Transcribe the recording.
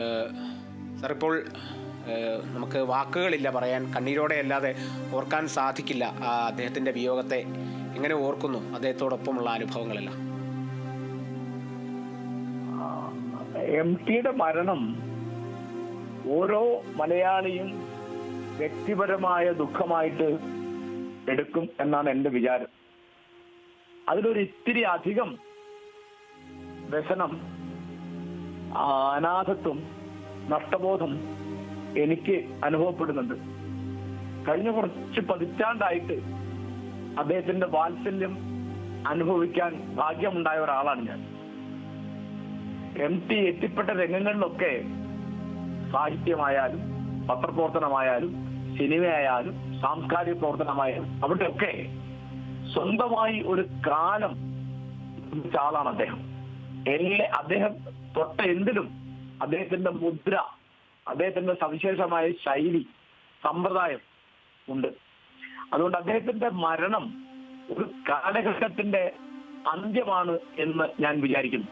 Sir, ഇപ്പോൾ നമുക്ക് വാക്കുകളില്ല പറയാൻ, കണ്ണീരോടെ അല്ലാതെ ഓർക്കാൻ സാധിക്കില്ല അദ്ദേഹത്തിൻ്റെ വിയോഗത്തെ. എങ്ങനെ ഓർക്കുന്നു അദ്ദേഹത്തോടൊപ്പമുള്ള അനുഭവങ്ങളെല്ലാം? MTയുടെ മരണം ഓരോ മലയാളിയും വ്യക്തിപരമായ ദുഃഖമായിട്ട് എടുക്കും എന്നാണ് എൻ്റെ വിചാരം. അതിലൊരു ഇത്തിരി അധികം വ്യസനം, അനാഥത്വം, നഷ്ടബോധം എനിക്ക് അനുഭവപ്പെടുന്നുണ്ട്. കഴിഞ്ഞ കുറച്ച് പതിറ്റാണ്ടായിട്ട് അദ്ദേഹത്തിന്റെ വാത്സല്യം അനുഭവിക്കാൻ ഭാഗ്യമുണ്ടായ ഒരാളാണ് ഞാൻ. MT എത്തിപ്പെട്ട രംഗങ്ങളിലൊക്കെ സാഹിത്യമായാലും പത്രപ്രവർത്തനമായാലും സിനിമയായാലും സാംസ്കാരിക പ്രവർത്തനമായാലും അവിടെയൊക്കെ സ്വന്തമായി ഒരു കാലം നിർമ്മിച്ച ആളാണ് അദ്ദേഹം. അദ്ദേഹം തൊട്ട എന്തിലും അദ്ദേഹത്തിന്റെ മുദ്ര, അദ്ദേഹത്തിന്റെ സവിശേഷമായ ശൈലി, സമ്പ്രദായം ഉണ്ട്. അതുകൊണ്ട് അദ്ദേഹത്തിന്റെ മരണം ഒരു കാലഘട്ടത്തിന്റെ അന്ത്യമാണ് എന്ന് ഞാൻ വിചാരിക്കുന്നു.